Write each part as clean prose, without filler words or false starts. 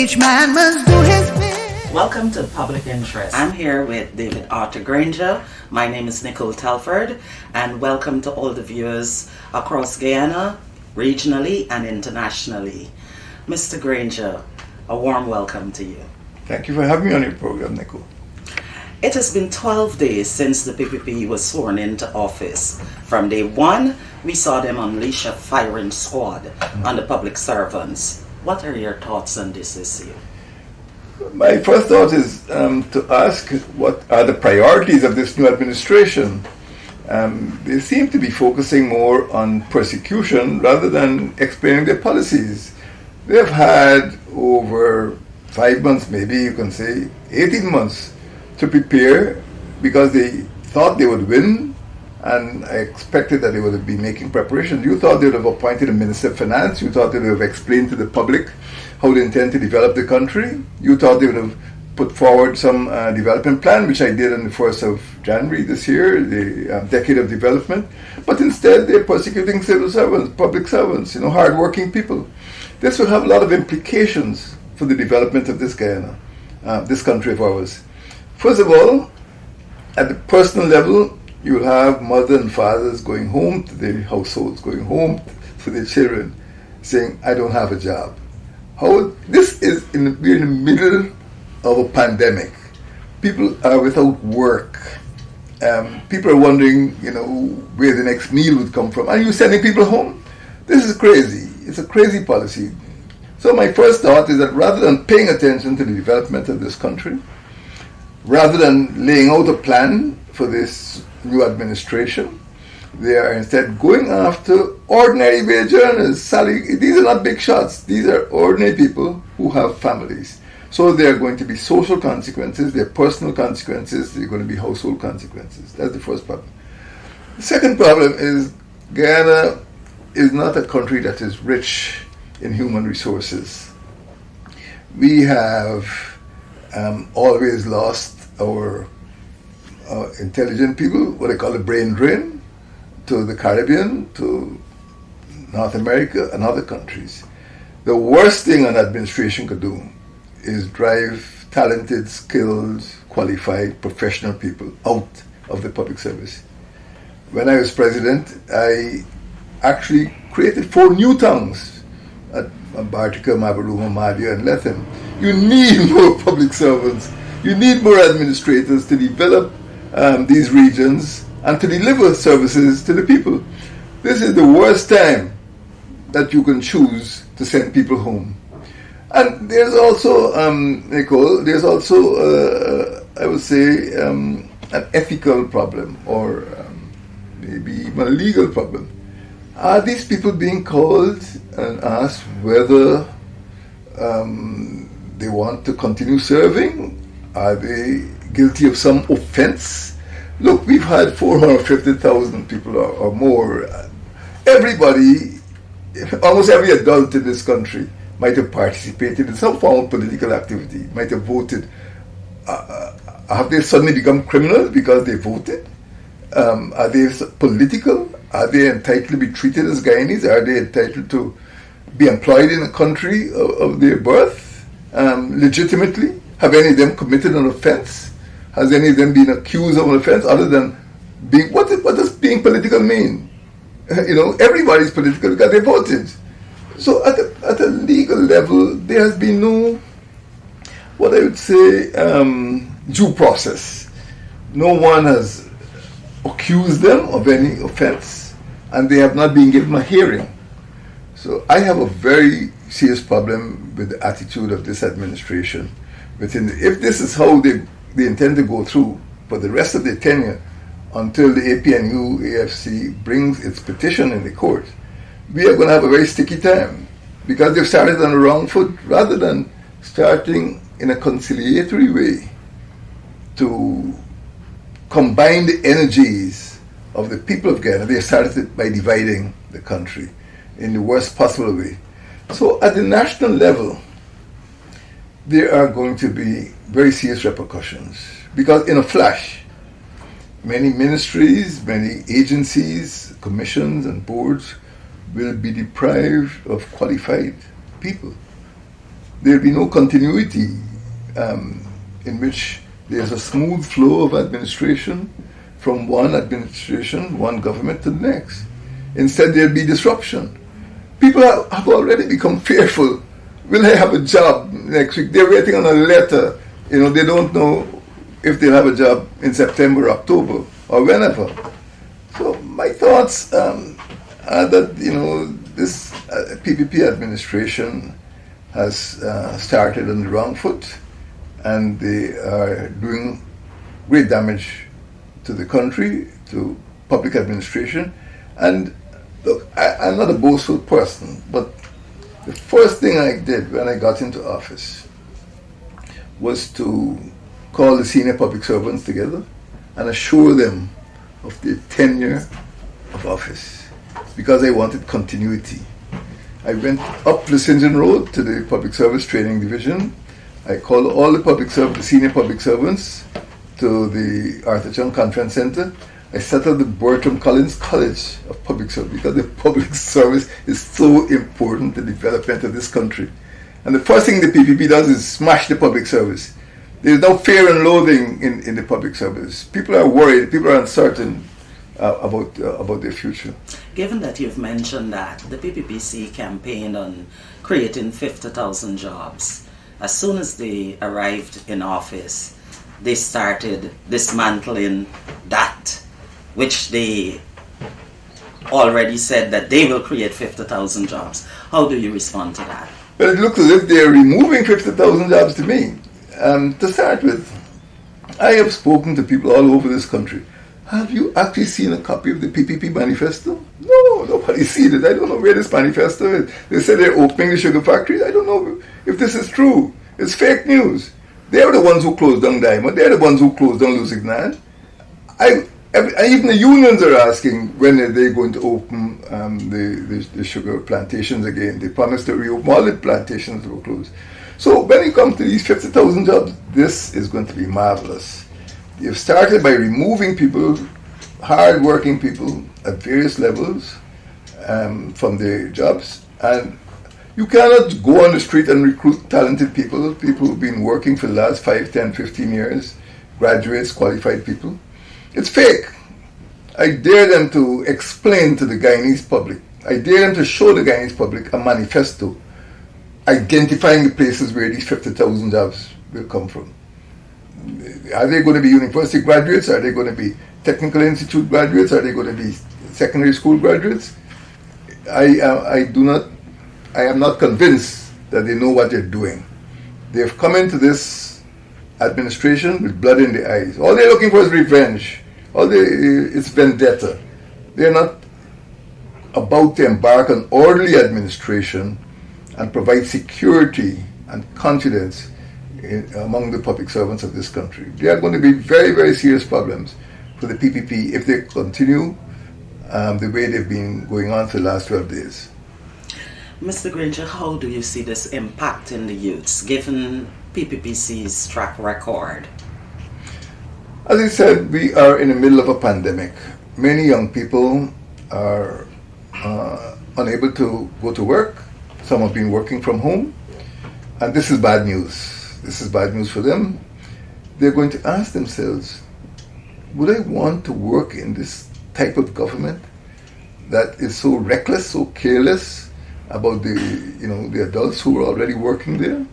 Each man must do his bit. Welcome to Public Interest. I'm here with David Arthur Granger. My name is Nicole Telford, and welcome to all the viewers across Guyana, regionally and internationally. Mr. Granger, a warm welcome to you. Thank you for having me on your program, Nicole. It has been 12 days since the PPP was sworn into office. From day one, we saw them unleash a firing squad on the public servants. What are your thoughts on this issue? My first thought is to ask what are the priorities of this new administration. They seem to be focusing more on persecution rather than explaining their policies. They have had over 5 months, maybe you can say 18 months, to prepare because they thought they would win, and I expected that they would be making preparations. You thought they would have appointed a Minister of Finance. You thought they would have explained to the public how they intend to develop the country. You thought they would have put forward some development plan, which I did on the 1st of January this year, the Decade of Development. But instead, they're persecuting civil servants, public servants, hard-working people. This will have a lot of implications for the development of this Guyana, this country of ours. First of all, at the personal level, you'll have mothers and fathers going home to their households, going home to their children, saying, I don't have a job. We're in the middle of a pandemic. People are without work. People are wondering, where the next meal would come from. Are you sending people home? This is crazy. It's a crazy policy. So my first thought is that rather than paying attention to the development of this country, rather than laying out a plan for this new administration, they are instead going after ordinary wage earners. These are not big shots. These are ordinary people who have families. So there are going to be social consequences, there are personal consequences, there are going to be household consequences. That's the first problem. The second problem is Guyana is not a country that is rich in human resources. We have always lost our intelligent people, what I call the brain drain, to the Caribbean, to North America and other countries. The worst thing an administration could do is drive talented, skilled, qualified, professional people out of the public service. When I was president, I actually created 4 new towns at Bartica, Mabaruma, Madia, and Lethem. You need more public servants. You need more administrators to develop these regions and to deliver services to the people. This is the worst time that you can choose to send people home. And there's also, Nicole, there's also, I would say, an ethical problem or maybe even a legal problem. Are these people being called and asked whether they want to continue serving? Are they guilty of some offense? Look, we've had 450,000 people or more. Everybody, almost every adult in this country might have participated in some form of political activity, might have voted. Have they suddenly become criminals because they voted? Are they political? Are they entitled to be treated as Guyanese? Are they entitled to be employed in a country of their birth legitimately? Have any of them committed an offense? Has any of them been accused of an offense other than being, what does being political mean? Everybody's political because they voted. So at a legal level, there has been no, what I would say, due process. No one has accused them of any offense, and they have not been given a hearing. So I have a very serious problem with the attitude of this administration. If this is how they intend to go through for the rest of their tenure until the APNU AFC brings its petition in the court, we are going to have a very sticky time because they've started on the wrong foot. Rather than starting in a conciliatory way to combine the energies of the people of Guyana, they started it by dividing the country in the worst possible way. So at the national level, there are going to be very serious repercussions because in a flash, many ministries, many agencies, commissions and boards will be deprived of qualified people. there'll be no continuity in which there's a smooth flow of administration from one administration, one government to the next. Instead, there'll be disruption. People have already become fearful. Will I have a job next week? They're waiting on a letter. They don't know if they'll have a job in September, October, or whenever. So my thoughts are that, this PPP administration has started on the wrong foot, and they are doing great damage to the country, to public administration. And look, I'm not a boastful person, but the first thing I did when I got into office was to call the senior public servants together and assure them of their tenure of office, because I wanted continuity. I went up Pleasanton Road to the Public Service Training Division. I called all the senior public servants to the Arthur Chung Conference Center. I set up the Bertram Collins College of Public Service, because the public service is so important to the development of this country. And the first thing the PPP does is smash the public service. There's no fear and loathing in the public service. People are worried, people are uncertain about their future. Given that you've mentioned that the PPPC campaigned on creating 50,000 jobs, as soon as they arrived in office, they started dismantling that, which they already said that they will create 50,000 jobs. How do you respond to that? Well, it looks as if they're removing 50,000 jobs to me. To start with, I have spoken to people all over this country. Have you actually seen a copy of the PPP manifesto? No, nobody's seen it. I don't know where this manifesto is. They say they're opening the sugar factories. I don't know if this is true. It's fake news. They're the ones who closed down Diamond. They're the ones who closed down Lusignan. Even the unions are asking when are they going to open the sugar plantations again. They promised to reopen all the plantations that were closed. So when it comes to these 50,000 jobs, this is going to be marvelous. You've started by removing people, hard-working people at various levels from their jobs, and you cannot go on the street and recruit talented people who've been working for the last 5, 10, 15 years, graduates, qualified people. It's fake. I dare them to explain to the Guyanese public, I dare them to show the Guyanese public a manifesto identifying the places where these 50,000 jobs will come from. Are they going to be university graduates? Are they going to be technical institute graduates? Are they going to be secondary school graduates? I am not convinced that they know what they're doing. They've come into this administration with blood in their eyes. All they're looking for is revenge. It's vendetta. They're not about to embark on orderly administration and provide security and confidence among the public servants of this country. There are going to be very, very serious problems for the PPP if they continue the way they've been going on for the last 12 days. Mr. Granger, how do you see this impacting the youths, given PPPC's track record? As I said, we are in the middle of a pandemic. Many young people are unable to go to work. Some have been working from home. And this is bad news. This is bad news for them. They're going to ask themselves, would I want to work in this type of government that is so reckless, so careless about the adults who are already working there?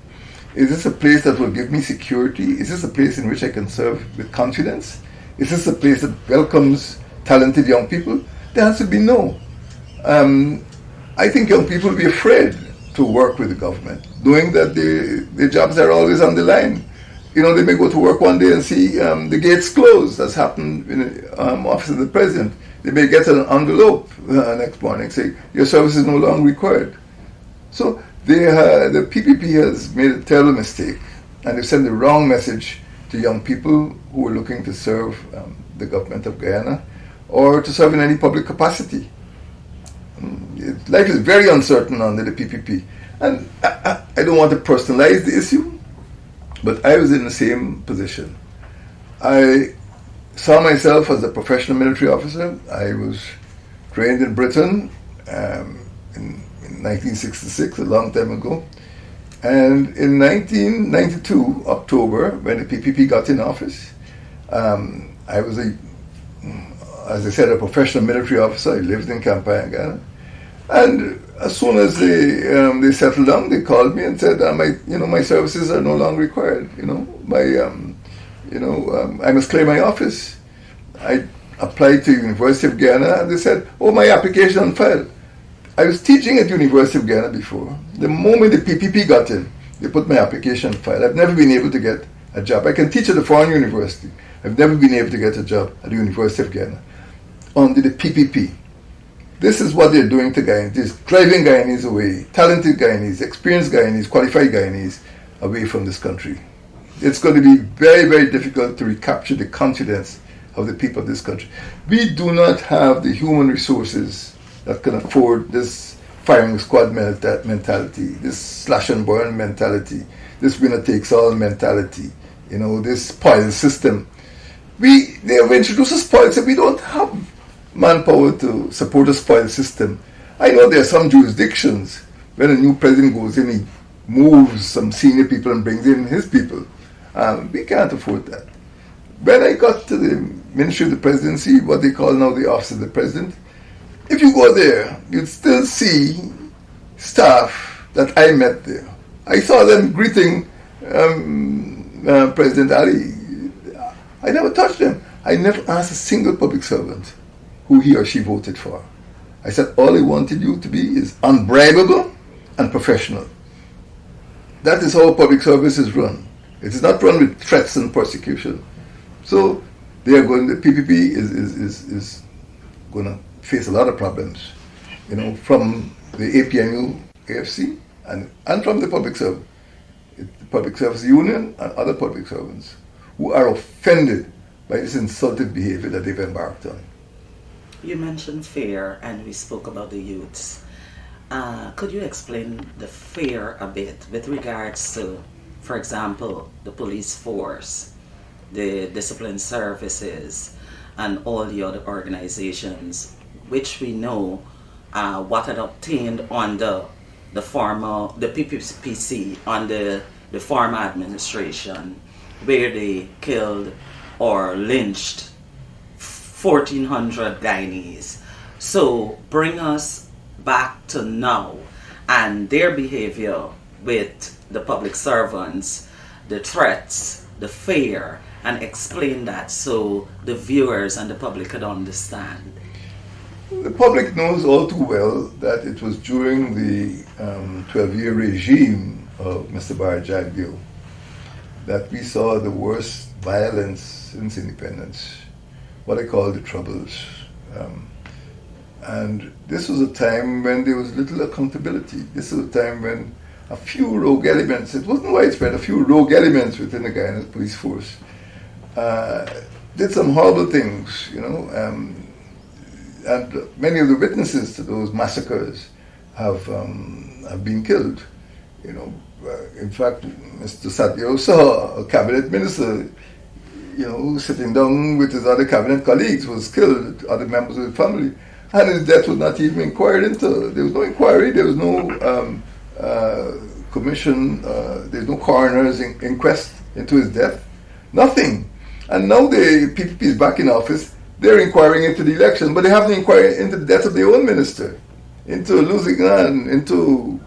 Is this a place that will give me security? Is this a place in which I can serve with confidence? Is this a place that welcomes talented young people? The answer would be no. I think young people will be afraid to work with the government, knowing that their jobs are always on the line. They may go to work one day and see the gates closed. That's happened in the office of the president. They may get an envelope next morning saying, your service is no longer required. So the PPP has made a terrible mistake, and they've sent the wrong message to young people who are looking to serve the government of Guyana or to serve in any public capacity. Life is very uncertain under the PPP. And I don't want to personalize the issue, but I was in the same position. I saw myself as a professional military officer. I was trained in Britain in 1966, a long time ago. And in 1992, October, when the PPP got in office, I was as I said, a professional military officer. I lived in Kampala, Ghana. And as soon as they settled down, they called me and said, my services are no longer required. I must clear my office. I applied to University of Ghana, and they said, my application on file. I was teaching at University of Ghana before. The moment the PPP got in, they put my application on file. I've never been able to get a job. I can teach at a foreign university. I've never been able to get a job at the University of Ghana under the PPP. This is what they're doing to Guyanese. They're driving Guyanese away, talented Guyanese, experienced Guyanese, qualified Guyanese away from this country. It's going to be very, very difficult to recapture the confidence of the people of this country. We do not have the human resources that can afford this firing squad mentality, this slash and burn mentality, this winner takes all mentality, this spoil system. They have introduced a spoil system. We don't have manpower to support a spoil system. I know there are some jurisdictions when a new president goes in, he moves some senior people and brings in his people. We can't afford that. When I got to the Ministry of the Presidency, what they call now the Office of the President, if you go there, you'd still see staff that I met there. I saw them greeting President Ali. I never touched them. I never asked a single public servant who he or she voted for. I said, all I wanted you to be is unbribable and professional. That is how public service is run. It is not run with threats and persecution. So the PPP is going to face a lot of problems, from the APNU, AFC, and from the public service union and other public servants who are offended by this insultive behavior that they've embarked on. You mentioned fear, and we spoke about the youths. Could you explain the fear a bit with regards to, for example, the police force, the discipline services, and all the other organizations, which we know what had obtained under the PPPC, under the former administration, where they killed or lynched 1,400 Guyanese. So bring us back to now and their behavior with the public servants, the threats, the fear, and explain that so the viewers and the public could understand. The public knows all too well that it was during the 12-year regime of Mr. Barra Jagdeo that we saw the worst violence since independence, what I call the Troubles. And this was a time when there was little accountability. This was a time when a few rogue elements, it wasn't widespread, a few rogue elements within the Guyana police force did some horrible things, and many of the witnesses to those massacres have been killed. In fact, Mr. Satyo saw a cabinet minister, sitting down with his other cabinet colleagues, was killed, other members of the family, and his death was not even inquired into. There was no inquiry, there was no commission, there's no coroner's inquest into his death, nothing. And now the PPP is back in office, they're inquiring into the election, but they haven't inquired into the death of their own minister, into Lusignan, into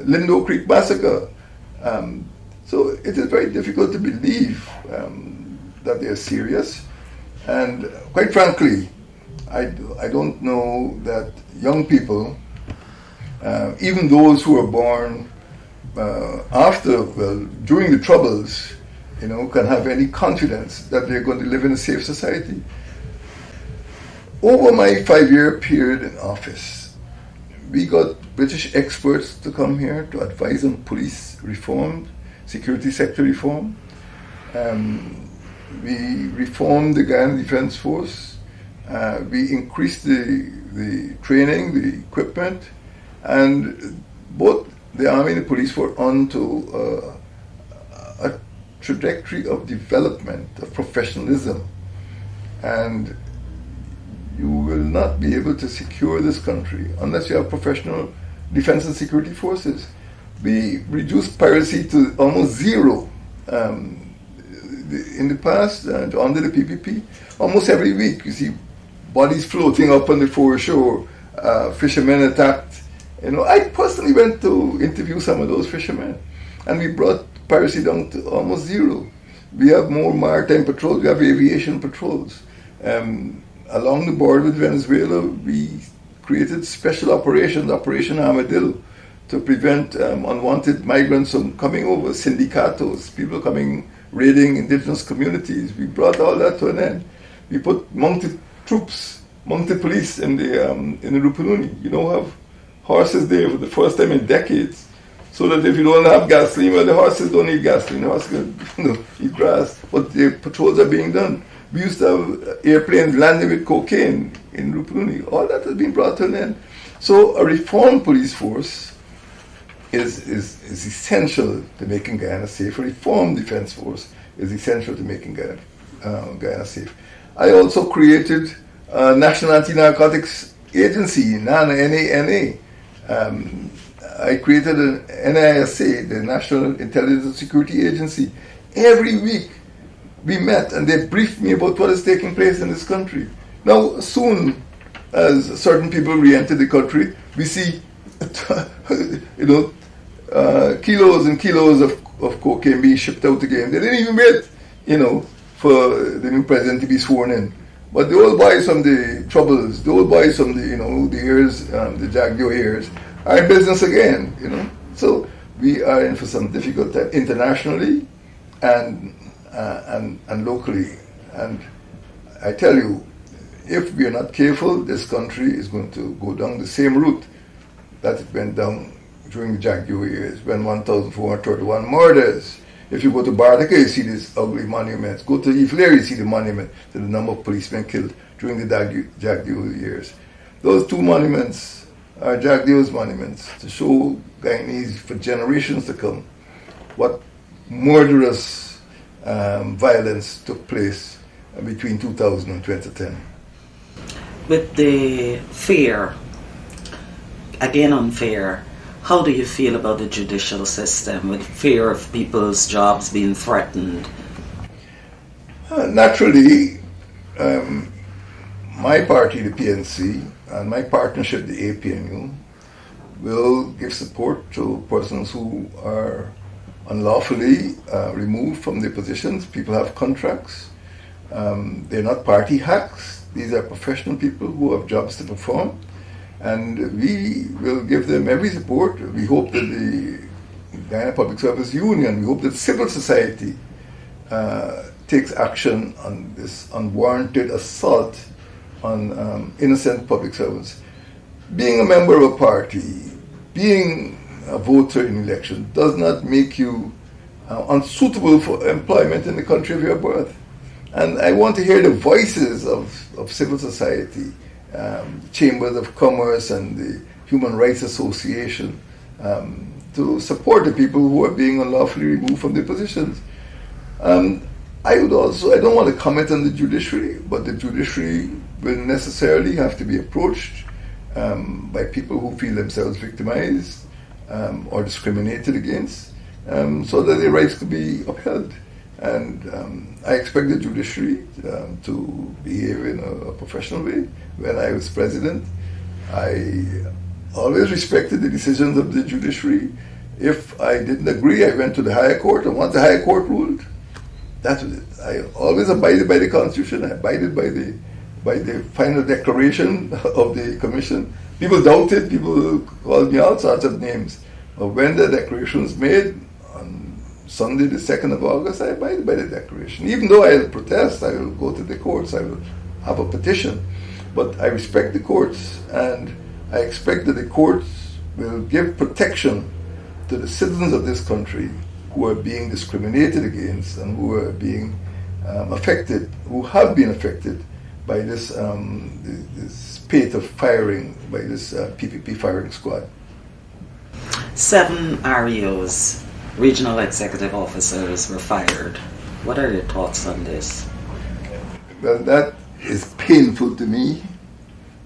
Lindo Creek massacre. So it is very difficult to believe that they are serious. And quite frankly, I don't know that young people, even those who were born during the Troubles, can have any confidence that they're going to live in a safe society. Over my 5-year period in office, we got British experts to come here to advise on police reform, security sector reform. We reformed the Guyana Defense Force. We increased the training, the equipment, and both the Army and the police were onto a trajectory of development, of professionalism. And you will not be able to secure this country unless you have professional defense and security forces. We reduced piracy to almost zero. In the past, under the PPP, almost every week you see bodies floating up on the foreshore, fishermen attacked. I personally went to interview some of those fishermen, and we brought piracy down to almost zero. We have more maritime patrols, we have aviation patrols. Along the border with Venezuela, we created special operations, Operation Armadillo, to prevent unwanted migrants from coming over, sindicatos, people coming, raiding indigenous communities. We brought all that to an end. We put mounted troops, mounted police in the Rupununi. Have horses there for the first time in decades, so that if you don't have gasoline, well, the horses don't need gasoline, the horses can eat grass, but the patrols are being done. We used to have airplanes landing with cocaine in Rupununi. All that has been brought to an end. So a reformed police force is essential to making Guyana safe. A reformed defense force is essential to making Guyana safe. I also created a National Anti-Narcotics Agency, NANA, N-A-N-A. I created an NISA, the National Intelligence and Security Agency. Every week we met and they briefed me about what is taking place in this country. Now, soon as certain people re-enter the country, we see kilos and kilos of cocaine being shipped out again. They didn't even wait, for the new president to be sworn in. But the old boys from the Troubles, the old boys from the heirs, the Jagdeo heirs, are in business again, So we are in for some difficult time internationally and locally. And I tell you, if we are not careful, this country is going to go down the same route that it went down during the Jagdeo years, when 1,431 murders. If you go to Bartica, you see these ugly monuments. Go to Iflare, you see the monument to the number of policemen killed during the Jagdeo years. Those two monuments are Jagdeo's monuments to show Guyanese for generations to come what murderous violence took place between 2000 and 2010. With the fear, again on fear, how do you feel about the judicial system with fear of people's jobs being threatened? Naturally, my party, the PNC, and my partnership, the APNU, will give support to persons who are unlawfully removed from their positions. People have contracts. They're not party hacks. These are professional people who have jobs to perform. And we will give them every support. We hope that the Guyana Public Service Union, we hope that civil society takes action on this unwarranted assault on innocent public servants. Being a member of a party, being a voter in election does not make you unsuitable for employment in the country of your birth. And I want to hear the voices of civil society, chambers of commerce and the Human Rights Association to support the people who are being unlawfully removed from their positions. I don't want to comment on the judiciary, but the judiciary will necessarily have to be approached by people who feel themselves victimized or discriminated against so that their rights could be upheld. And I expect the judiciary to behave in a professional way. When I was president, I always respected the decisions of the judiciary. If I didn't agree, I went to the higher court, and once the higher court ruled, that was it. I always abided by the Constitution. I abided by the final declaration of the Commission. People doubted, people called me all sorts of names. But when the declaration was made on Sunday, the 2nd of August, I abided by the declaration. Even though I will protest, I will go to the courts, I will have a petition. But I respect the courts, and I expect that the courts will give protection to the citizens of this country who are being discriminated against and who are being affected, who have been affected by this spate of firing, by this PPP firing squad. 7 REOs, regional executive officers, were fired. What are your thoughts on this? Well, that is painful to me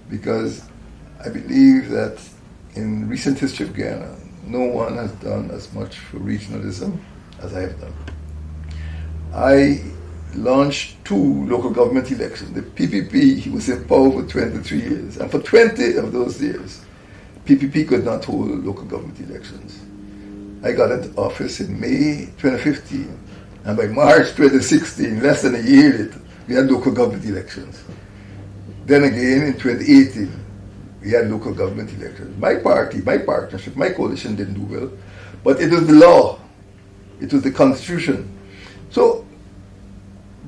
because I believe that in recent history of Guyana, no one has done as much for regionalism as I have done. I launched 2 local government elections. The PPP was in power for 23 years, and for 20 of those years, PPP could not hold local government elections. I got into office in May 2015, and by March 2016, less than a year later, we had local government elections. Then again in 2018, we had local government elections. My party, my partnership, my coalition didn't do well, but it was the law, it was the constitution. So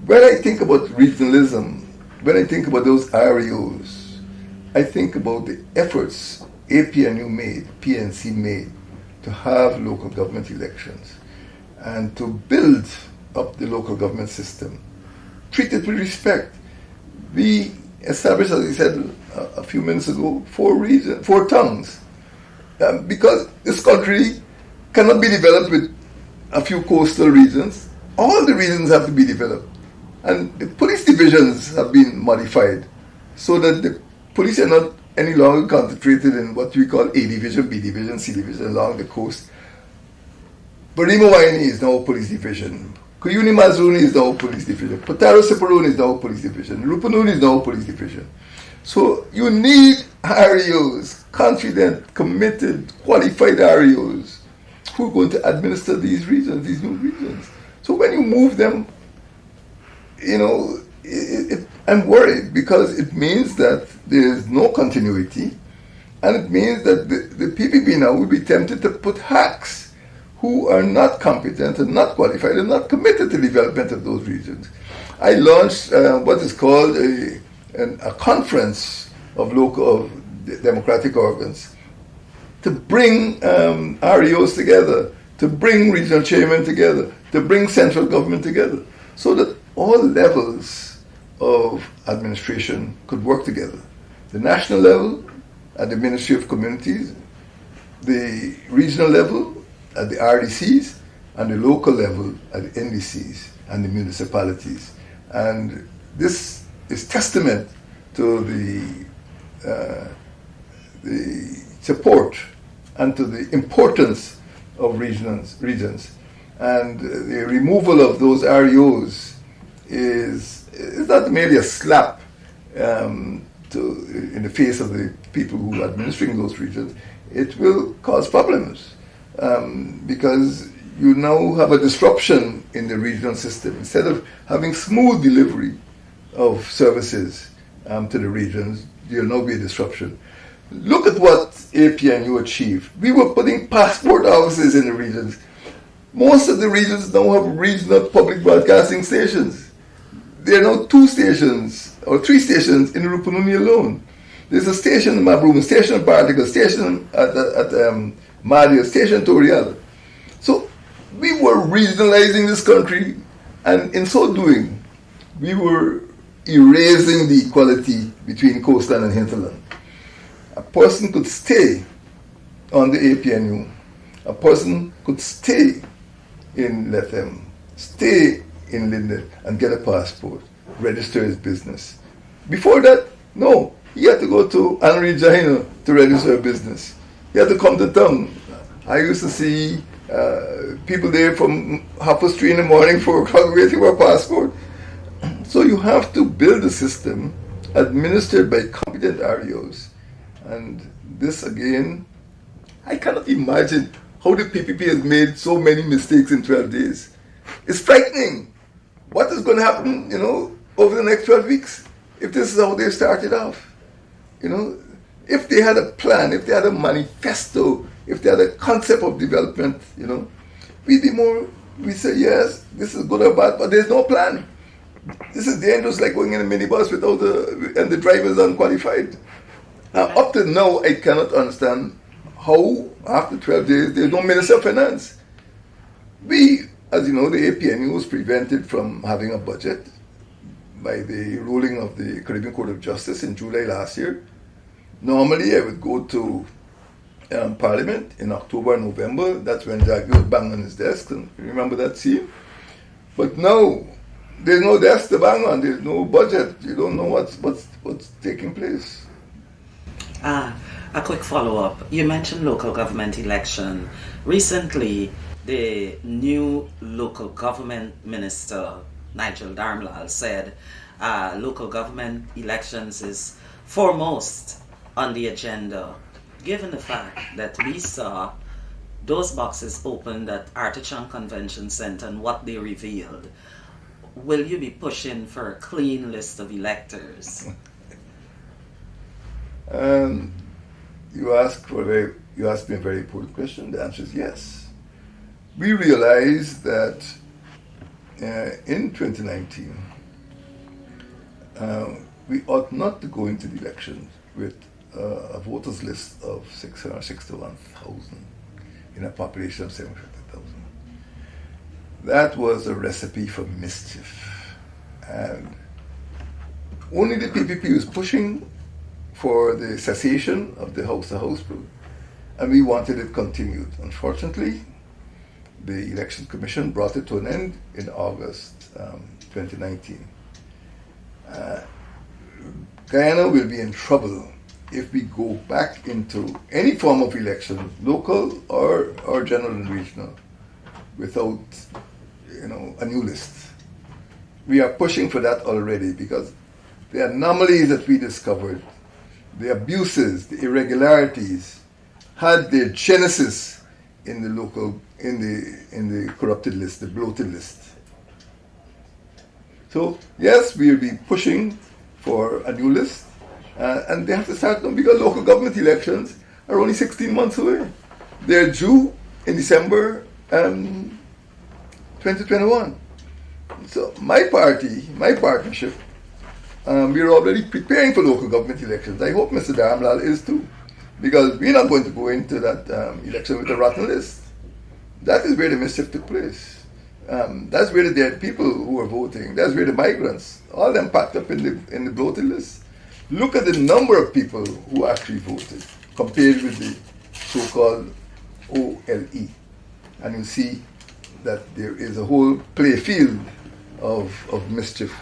when I think about regionalism, when I think about those REOs, I think about the efforts APNU made, PNC made, to have local government elections and to build up the local government system. Treat it with respect. We established, as I said a few minutes ago, 4 tongues. Because this country cannot be developed with a few coastal regions. All the regions have to be developed. And the police divisions have been modified so that the police are not any longer concentrated in what we call A division, B division, C division along the coast. Barima Waini is now a police division. Kuyuni Mazruni is now a police division. Potaro Separone is now a police division. Rupununi is now a police division. So you need REOs, confident, committed, qualified REOs who are going to administer these regions, these new regions. So when you move them, I'm worried because it means that there is no continuity, and it means that the PPP now will be tempted to put hacks who are not competent and not qualified and not committed to the development of those regions. I launched what is called a conference of democratic organs to bring REOs together, to bring regional chairmen together, to bring central government together, so that all levels of administration could work together. The national level at the Ministry of Communities, the regional level at the RDCs, and the local level at the NDCs and the municipalities. And this is testament to the support and to the importance of regions. And the removal of those REOs is not merely a slap in the face of the people who are administering those regions. It will cause problems because you now have a disruption in the regional system. Instead of having smooth delivery of services to the regions, there will now be a disruption. Look at what APNU achieved. We were putting passport offices in the regions. Most of the regions now have regional public broadcasting stations. There are now 2 stations or 3 stations in Rupununi alone. There's a station in Mabroom, a station in Particle, a station at Madia, a station in Toriala. So we were regionalizing this country, and in so doing, we were erasing the equality between coastland and hinterland. A person could stay on the APNU. A person could stay in Lethem, stay in Linden and get a passport, register his business. Before that, no. He had to go to Henry Jahina to register a business. He had to come to town. I used to see people there from 3:30 in the morning, 4 o'clock waiting for a passport. So you have to build a system administered by competent REOs. And this again, I cannot imagine how the PPP has made so many mistakes in 12 days. It's frightening. What is going to happen, over the next 12 weeks if this is how they started off? If they had a plan, if they had a manifesto, if they had a concept of development, we'd say, yes, this is good or bad, but there's no plan. This is dangerous, like going in a minibus and the driver is unqualified. Now, up to now, I cannot understand how, after 12 days, there's no Minister of Finance. We, as you know, the APNU was prevented from having a budget by the ruling of the Caribbean Court of Justice in July last year. Normally, I would go to Parliament in October and November. That's when Jackie would bang on his desk. And remember that scene? But now, there's no desk to bang on. There's no budget. You don't know what's taking place. A quick follow-up. You mentioned local government election. Recently, the new local government minister, Nigel Darmlal, said local government elections is foremost on the agenda. Given the fact that we saw those boxes opened at Artichon Convention Center and what they revealed, will you be pushing for a clean list of electors? You asked me a very important question. The answer is yes. We realized that in 2019, we ought not to go into the elections with a voters list of 661,000 in a population of 750,000. That was a recipe for mischief. And only the PPP was pushing for the cessation of the house-to-house rule, and we wanted it continued. Unfortunately, the Election Commission brought it to an end in August 2019. Guyana will be in trouble if we go back into any form of election, local or general and regional, without a new list. We are pushing for that already because the anomalies that we discovered, the abuses, the irregularities, had their genesis in the corrupted list, the bloated list. So yes, we'll be pushing for a new list, and they have to start them because local government elections are only 16 months away. They're due in December 2021. So my partnership, we're already preparing for local government elections. I hope Mr. Darmlal is too, because we're not going to go into that election with a rotten list. That is where the mischief took place. That's where the dead people who are voting, that's where the migrants, all them packed up in the bloated list. Look at the number of people who actually voted compared with the so-called OLE. And you see that there is a whole play field of mischief.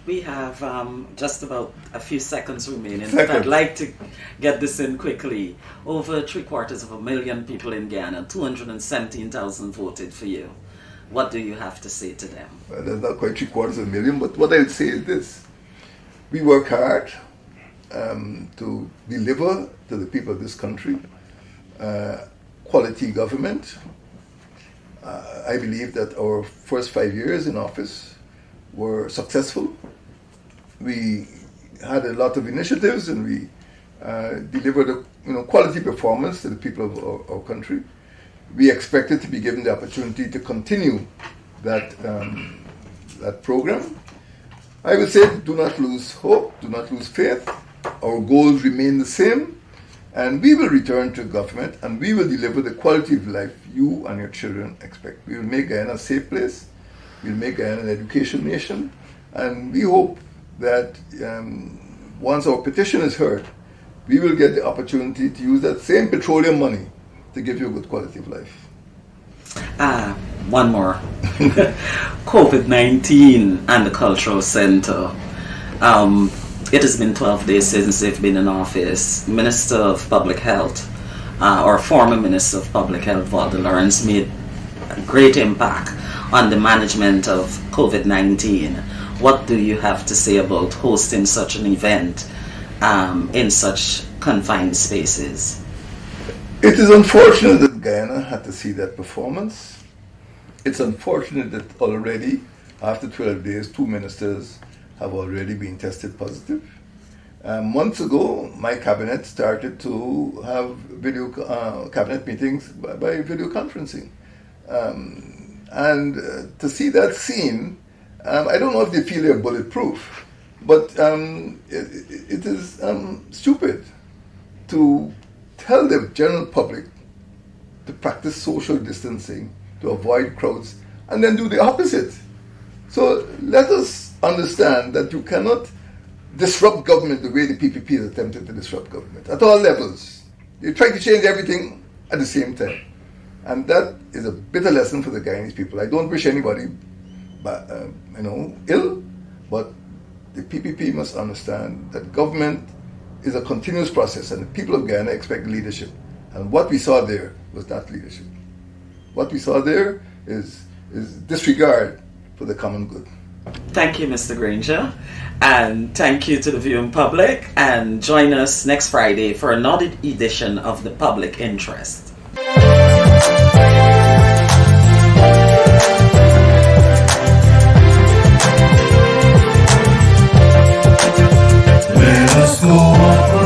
We have just about a few seconds remaining. But I'd like to get this in quickly. Over 750,000 people in Ghana, 217,000 voted for you. What do you have to say to them? Well, there's not quite 750,000, but what I would say is this. We work hard to deliver to the people of this country quality government. I believe that our first 5 years in office were successful. We had a lot of initiatives and we delivered a quality performance to the people of our country. We expected to be given the opportunity to continue that program. I would say do not lose hope, do not lose faith. Our goals remain the same, and we will return to government and we will deliver the quality of life you and your children expect. We will make Guyana a safe place, we will make Guyana an education nation, and we hope that once our petition is heard, we will get the opportunity to use that same petroleum money to give you a good quality of life. One more. COVID-19 and the Cultural Center. It has been 12 days since they've been in office. Minister of Public Health, or former Minister of Public Health, Valda Lawrence, made a great impact on the management of COVID-19. What do you have to say about hosting such an event in such confined spaces? It is unfortunate that Guyana had to see that performance. It's unfortunate that already, after 12 days, 2 ministers have already been tested positive. Months ago, my cabinet started to have video cabinet meetings by video conferencing. And to see that scene, I don't know if they feel they're bulletproof, but it is stupid to tell the general public to practice social distancing, to avoid crowds, and then do the opposite. So let us understand that you cannot disrupt government the way the PPP has attempted to disrupt government at all levels. They try to change everything at the same time. And that is a bitter lesson for the Guyanese people. I don't wish anybody ill, but the PPP must understand that government is a continuous process, and the people of Guyana expect leadership. And what we saw there was not leadership. What we saw there is disregard for the common good. Thank you, Mr. Granger, and thank you to the viewing public, and join us next Friday for another edition of The Public Interest. Let us go.